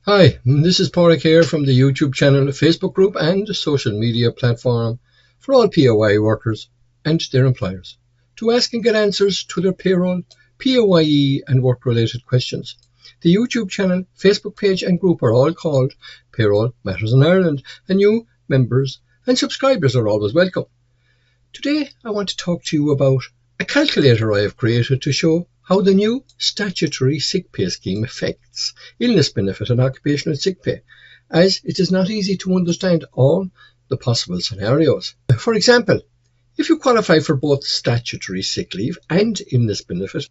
Hi, this is Padraig here from the YouTube channel, Facebook group and social media platform for all PAYE workers and their employers to ask and get answers to their payroll, PAYE and work-related questions. The YouTube channel, Facebook page and group are all called Payroll Matters in Ireland, and new members and subscribers are always welcome. Today I want to talk to you about a calculator I have created to show how the new statutory sick pay scheme affects illness benefit and occupational sick pay, as it is not easy to understand all the possible scenarios. For example, if you qualify for both statutory sick leave and illness benefit,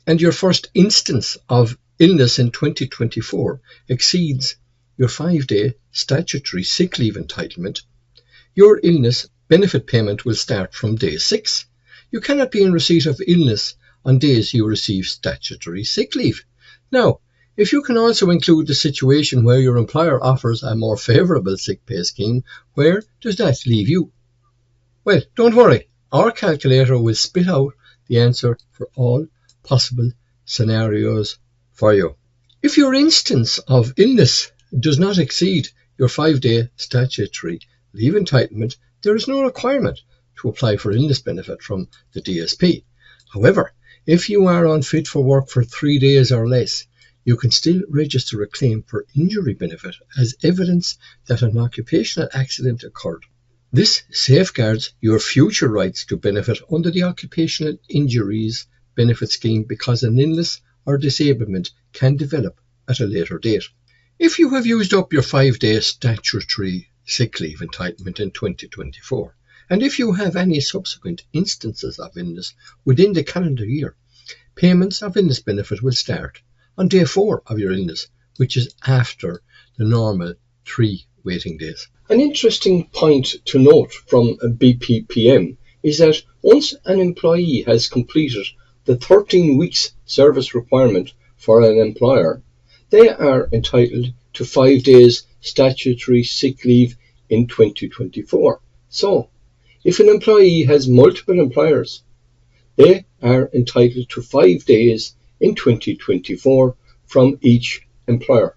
and your first instance of illness in 2024 exceeds your 5-day statutory sick leave entitlement, your illness benefit payment will start from day 6. You cannot be in receipt of illness on days you receive statutory sick leave. Now, if you can also include the situation where your employer offers a more favourable sick pay scheme, where does that leave you? Well, don't worry, our calculator will spit out the answer for all possible scenarios for you. If your instance of illness does not exceed your 5-day statutory leave entitlement, there is no requirement to apply for illness benefit from the DSP. However, if you are unfit for work for 3 days or less, you can still register a claim for injury benefit as evidence that an occupational accident occurred. This safeguards your future rights to benefit under the Occupational Injuries Benefit Scheme, because an illness or disablement can develop at a later date. If you have used up your 5-day statutory sick leave entitlement in 2024, and if you have any subsequent instances of illness within the calendar year, payments of illness benefit will start on day 4 of your illness, which is after the normal 3 waiting days. An interesting point to note from BPPM is that once an employee has completed the 13 weeks service requirement for an employer, they are entitled to 5 days statutory sick leave in 2024. So, if an employee has multiple employers, they are entitled to 5 days in 2024 from each employer.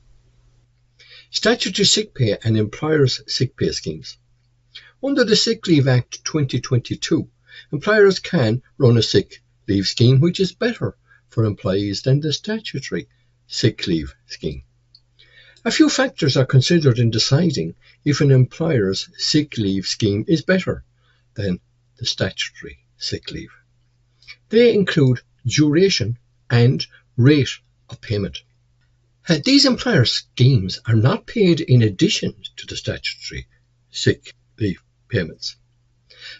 Statutory sick pay and employers' sick pay schemes. Under the Sick Leave Act 2022, employers can run a sick leave scheme which is better for employees than the statutory sick leave scheme. A few factors are considered in deciding if an employer's sick leave scheme is better than the statutory sick leave. They include duration and rate of payment. These employer schemes are not paid in addition to the statutory sick leave payments.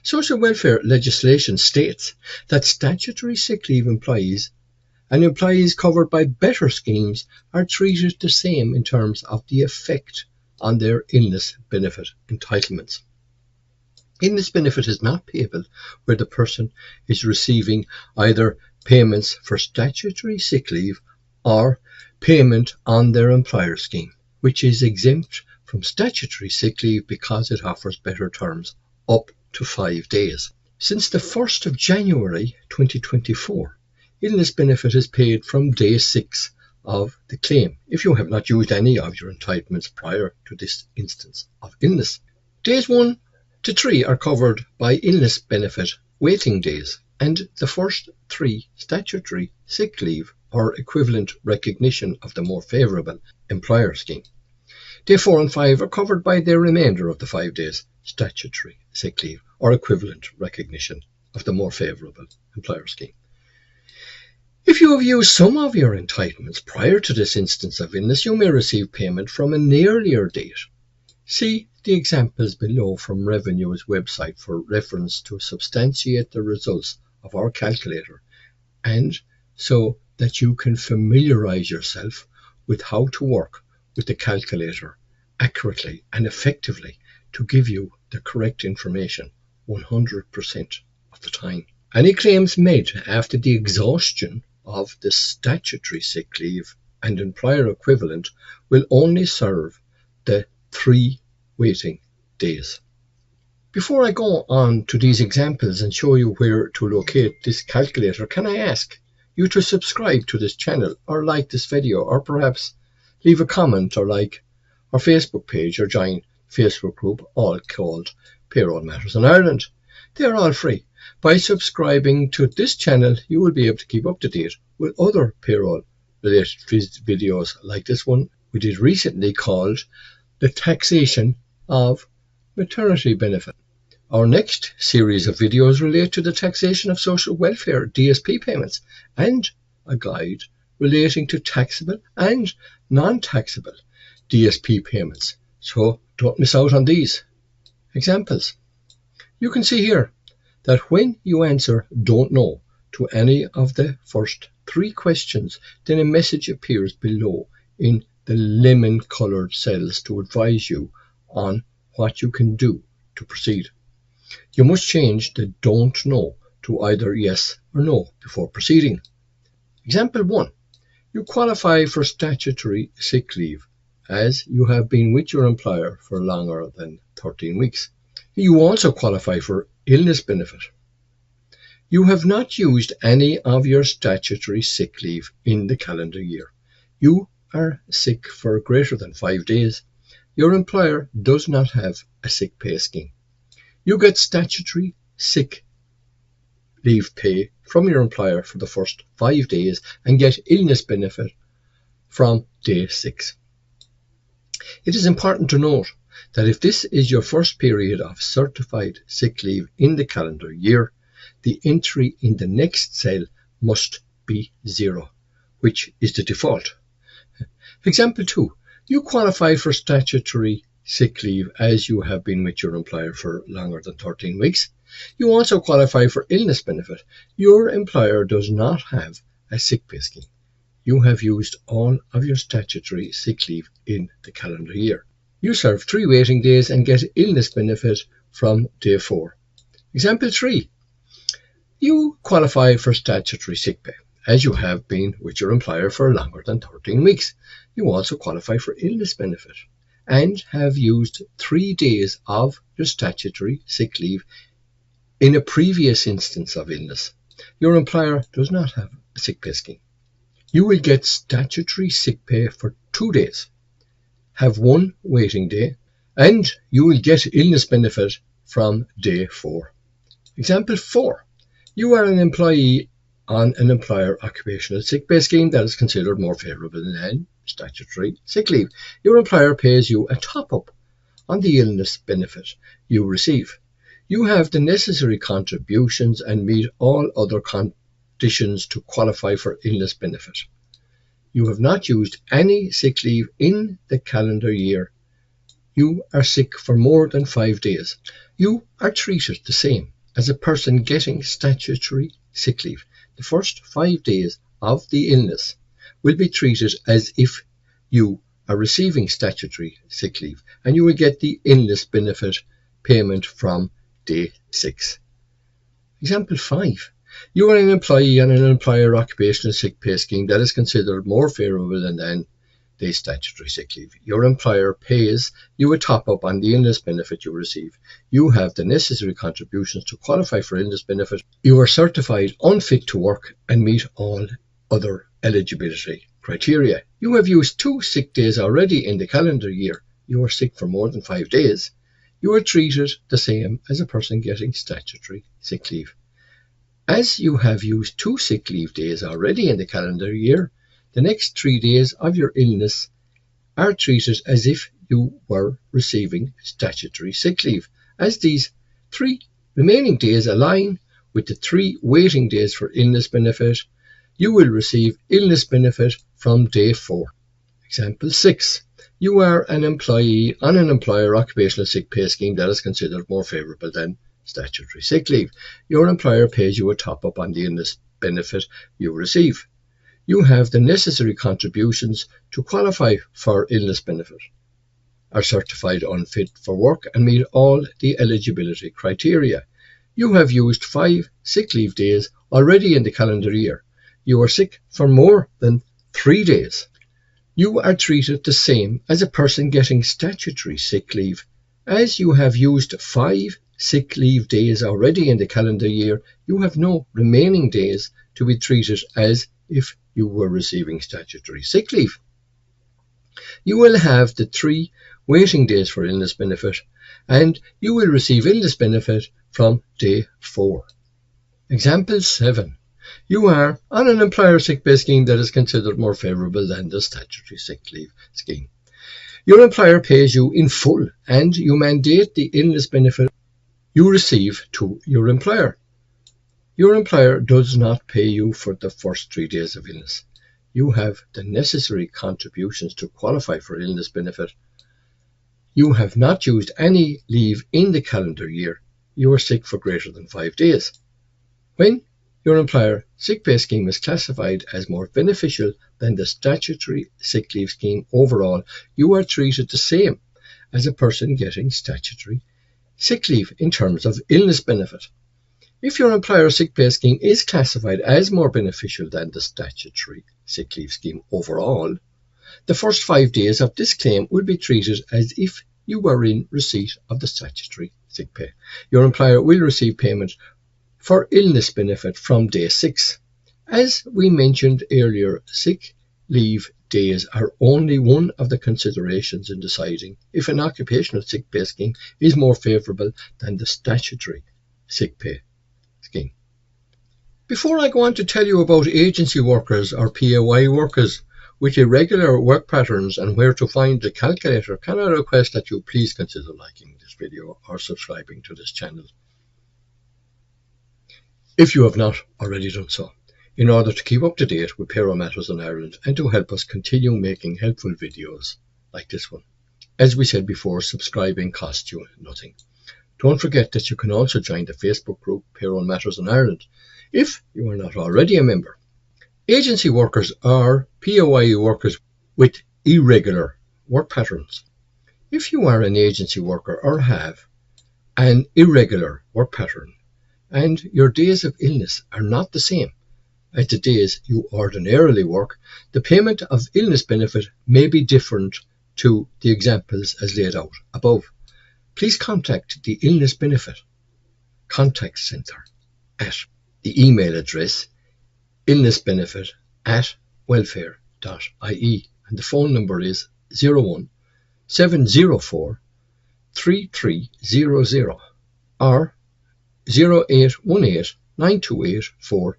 Social welfare legislation states that statutory sick leave employees and employees covered by better schemes are treated the same in terms of the effect on their illness benefit entitlements. Illness benefit is not payable where the person is receiving either payments for statutory sick leave or payment on their employer scheme, which is exempt from statutory sick leave because it offers better terms up to 5 days. Since the 1st of January 2024, illness benefit is paid from day 6 of the claim if you have not used any of your entitlements prior to this instance of illness. Days 1 to 3 are covered by illness benefit waiting days, and the first 3 statutory sick leave or equivalent recognition of the more favourable employer scheme. Day 4 and 5 are covered by the remainder of the 5 days statutory sick leave or equivalent recognition of the more favourable employer scheme. If you have used some of your entitlements prior to this instance of illness, you may receive payment from an earlier date. See the examples below from Revenue's website for reference to substantiate the results of our calculator, and so that you can familiarise yourself with how to work with the calculator accurately and effectively to give you the correct information 100% of the time. Any claims made after the exhaustion of the statutory sick leave and employer equivalent will only serve the 3 waiting days. Before I go on to these examples and show you where to locate this calculator, can I ask you to subscribe to this channel or like this video, or perhaps leave a comment or like our Facebook page or join Facebook group, all called Payroll Matters in Ireland. They are all free. By subscribing to this channel, you will be able to keep up to date with other payroll related videos like this one we did recently called The Taxation of Maternity Benefit. Our next series of videos relate to the taxation of social welfare DSP payments and a guide relating to taxable and non-taxable DSP payments. So don't miss out on these. Examples. You can see here that when you answer don't know to any of the first 3 questions, then a message appears below in the lemon coloured cells to advise you on what you can do to proceed. You must change the don't know to either yes or no before proceeding. Example 1. You qualify for statutory sick leave as you have been with your employer for longer than 13 weeks. You also qualify for illness benefit. You have not used any of your statutory sick leave in the calendar year. You are sick for greater than 5 days. Your employer does not have a sick pay scheme. You get statutory sick leave pay from your employer for the first 5 days and get illness benefit from day 6. It is important to note that if this is your first period of certified sick leave in the calendar year, the entry in the next cell must be 0, which is the default. Example 2. You qualify for statutory sick leave as you have been with your employer for longer than 13 weeks. You also qualify for illness benefit. Your employer does not have a sick pay scheme. You have used all of your statutory sick leave in the calendar year. You serve 3 waiting days and get illness benefit from day 4. Example 3. You qualify for statutory sick pay as you have been with your employer for longer than 13 weeks. You also qualify for illness benefit and have used 3 days of your statutory sick leave in a previous instance of illness. Your employer does not have a sick pay scheme. You will get statutory sick pay for 2 days, have 1 waiting day, and you will get illness benefit from day 4. Example 4. You are an employee on an employer occupational sick pay scheme that is considered more favourable than statutory sick leave. Your employer pays you a top-up on the illness benefit you receive. You have the necessary contributions and meet all other conditions to qualify for illness benefit. You have not used any sick leave in the calendar year. You are sick for more than 5 days. You are treated the same as a person getting statutory sick leave. The first 5 days of the illness will be treated as if you are receiving statutory sick leave, and you will get the illness benefit payment from day 6. Example 5. You are an employee on an employer occupational sick pay scheme that is considered more favourable than the statutory sick leave. Your employer pays you a top-up on the illness benefit you receive. You have the necessary contributions to qualify for illness benefit. You are certified unfit to work and meet all other eligibility criteria. You have used 2 sick days already in the calendar year. You are sick for more than 5 days. You are treated the same as a person getting statutory sick leave. As you have used 2 sick leave days already in the calendar year, the next 3 days of your illness are treated as if you were receiving statutory sick leave. As these 3 remaining days align with the 3 waiting days for illness benefit, you will receive illness benefit from day 4. Example 6. You are an employee on an employer occupational sick pay scheme that is considered more favourable than statutory sick leave. Your employer pays you a top-up on the illness benefit you receive. You have the necessary contributions to qualify for illness benefit, are certified unfit for work and meet all the eligibility criteria. You have used 5 sick leave days already in the calendar year. You are sick for more than 3 days. You are treated the same as a person getting statutory sick leave. As you have used 5 sick leave days already in the calendar year, you have no remaining days to be treated as if you were receiving statutory sick leave. You will have the 3 waiting days for illness benefit, and you will receive illness benefit from day 4. Example 7. You are on an employer sick pay scheme that is considered more favourable than the statutory sick leave scheme. Your employer pays you in full, and you mandate the illness benefit you receive to your employer. Your employer does not pay you for the first 3 days of illness. You have the necessary contributions to qualify for illness benefit. You have not used any leave in the calendar year. You are sick for greater than 5 days. When your employer sick pay scheme is classified as more beneficial than the statutory sick leave scheme overall, you are treated the same as a person getting statutory sick leave in terms of illness benefit. If your employer sick pay scheme is classified as more beneficial than the statutory sick leave scheme overall, the first 5 days of this claim will be treated as if you were in receipt of the statutory sick pay. Your employer will receive payment for illness benefit from day 6. As we mentioned earlier, sick leave days are only one of the considerations in deciding if an occupational sick pay scheme is more favourable than the statutory sick pay scheme. Before I go on to tell you about agency workers or PAYE workers with irregular work patterns and where to find the calculator, can I request that you please consider liking this video or subscribing to this channel if you have not already done so, in order to keep up to date with payroll matters in Ireland and to help us continue making helpful videos like this one. As we said before, subscribing costs you nothing. Don't forget that you can also join the Facebook group Payroll Matters in Ireland if you are not already a member. Agency workers are PAYE workers with irregular work patterns. If you are an agency worker or have an irregular work pattern and your days of illness are not the same as the days you ordinarily work, the payment of illness benefit may be different to the examples as laid out above. Please contact the Illness Benefit Contact Centre at the email address illnessbenefit@welfare.ie, and the phone number is 01 704 3300 or 0818 928 400.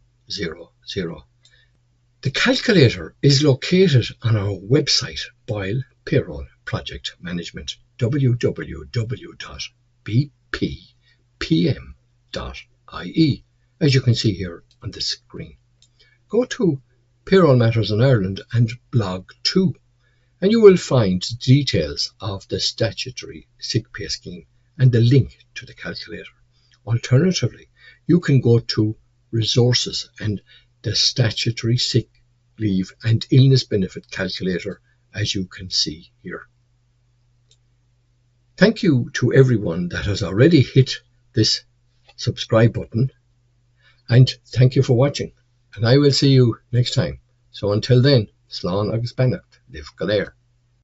The calculator is located on our website, Boyle Payroll Project Management, www.bppm.ie, as you can see here on the screen. Go to Payroll Matters in Ireland and blog 2, and you will find details of the statutory sick pay scheme and the link to the calculator. Alternatively, you can go to resources and the statutory sick leave and illness benefit calculator, as you can see here. Thank you to everyone that has already hit this subscribe button, and thank you for watching, and I will see you next time. So until then, slán agus beannacht, live go léir.